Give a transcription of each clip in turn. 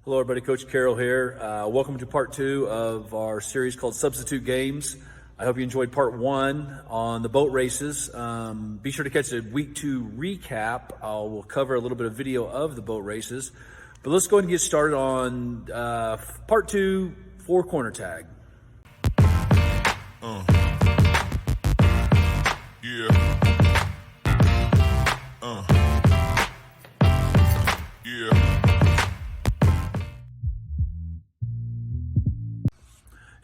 Hello everybody, Coach Carroll here. Welcome to part 2 of our series called Substitute Games. I hope you enjoyed part 1 on the boat races. Be sure to catch the week 2 recap. We'll cover a little bit of video of the boat races. But let's go ahead and get started on part 2, 4-corner tag.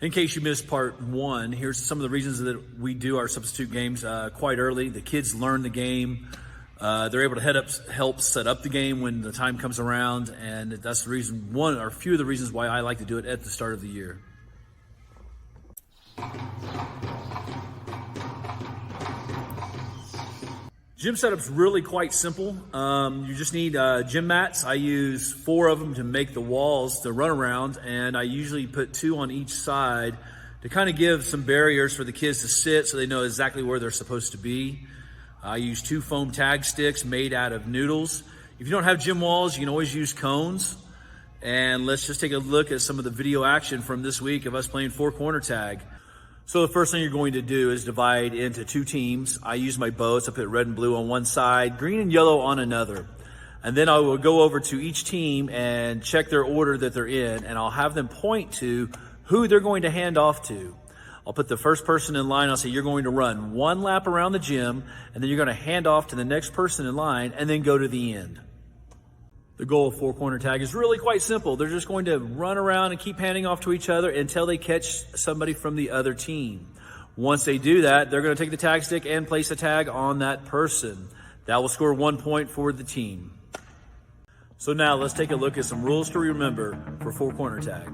In case you missed part 1, here's some of the reasons that we do our substitute games quite early. The kids learn the game. They're able to help set up the game when the time comes around, and that's the reason, one or a few of the reasons why I like to do it at the start of the year. Gym setup's really quite simple. You just need gym mats. I use 4 of them to make the walls to run around, and I usually put 2 on each side to kind of give some barriers for the kids to sit so they know exactly where they're supposed to be. I use 2 foam tag sticks made out of noodles. If you don't have gym walls, you can always use cones. And let's just take a look at some of the video action from this week of us playing 4-corner tag. So the first thing you're going to do is divide into 2 teams. I use my boats. I put red and blue on one side, green and yellow on another. And then I will go over to each team and check their order that they're in, and I'll have them point to who they're going to hand off to. I'll put the first person in line. I'll say, you're going to run 1 lap around the gym, and then you're going to hand off to the next person in line and then go to the end. The goal of 4-corner tag is really quite simple. They're just going to run around and keep handing off to each other until they catch somebody from the other team. Once they do that, they're going to take the tag stick and place a tag on that person. That will score 1 point for the team. So now let's take a look at some rules to remember for 4-corner tag.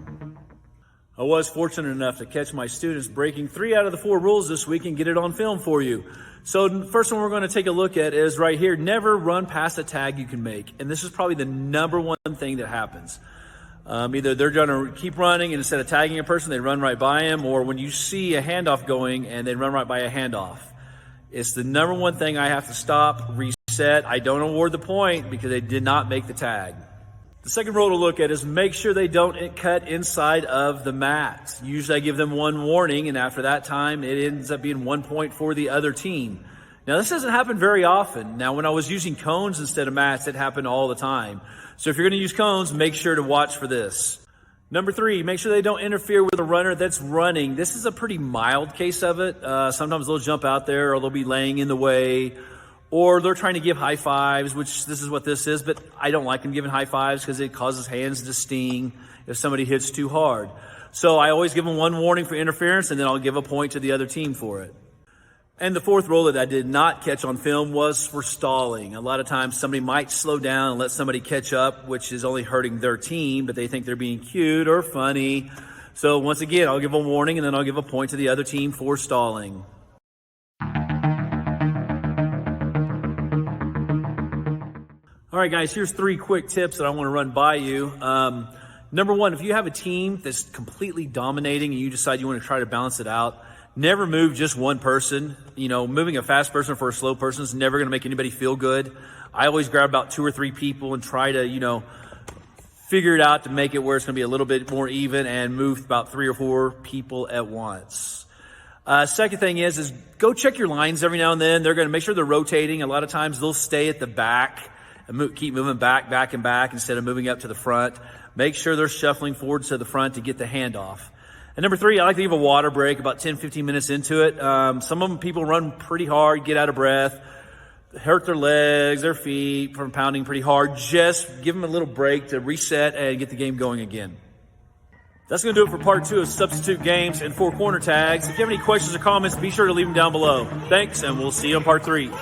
I was fortunate enough to catch my students breaking 3 out of the 4 rules this week and get it on film for you. So the first one we're going to take a look at is right here. Never run past a tag you can make. And this is probably the number 1 thing that happens. Either they're going to keep running and instead of tagging a person, they run right by him, or when you see a handoff going and they run right by a handoff. It's the number 1 thing I have to stop, reset. I don't award the point because they did not make the tag. The second rule to look at is make sure they don't cut inside of the mat. Usually I give them 1 warning, and after that time, it ends up being 1 point for the other team. Now, this doesn't happen very often. Now, when I was using cones instead of mats, it happened all the time. So if you're going to use cones, make sure to watch for this. Number 3, make sure they don't interfere with a runner that's running. This is a pretty mild case of it. Sometimes they'll jump out there or they'll be laying in the way. Or they're trying to give high fives, which this is what this is, but I don't like them giving high fives because it causes hands to sting if somebody hits too hard. So I always give them 1 warning for interference, and then I'll give a point to the other team for it. And the 4th rule that I did not catch on film was for stalling. A lot of times somebody might slow down and let somebody catch up, which is only hurting their team, but they think they're being cute or funny. So once again, I'll give a warning, and then I'll give a point to the other team for stalling. All right, guys, here's 3 quick tips that I want to run by you. Number 1, if you have a team that's completely dominating and you decide you want to try to balance it out, never move just 1 person. You know, moving a fast person for a slow person is never going to make anybody feel good. I always grab about 2 or 3 people and try to, figure it out to make it where it's going to be a little bit more even and move about 3 or 4 people at once. Second thing is go check your lines every now and then. They're going to make sure they're rotating. A lot of times they'll stay at the back and keep moving back and back instead of moving up to the front. Make sure they're shuffling forward to the front to get the handoff. And number 3, I like to give a water break about 10-15 minutes into it. Some of them people run pretty hard, get out of breath, hurt their legs, their feet from pounding pretty hard. Just give them a little break to reset and get the game going again. That's going to do it for part 2 of Substitute Games and 4-corner tags. If you have any questions or comments, be sure to leave them down below. Thanks, and we'll see you on part 3.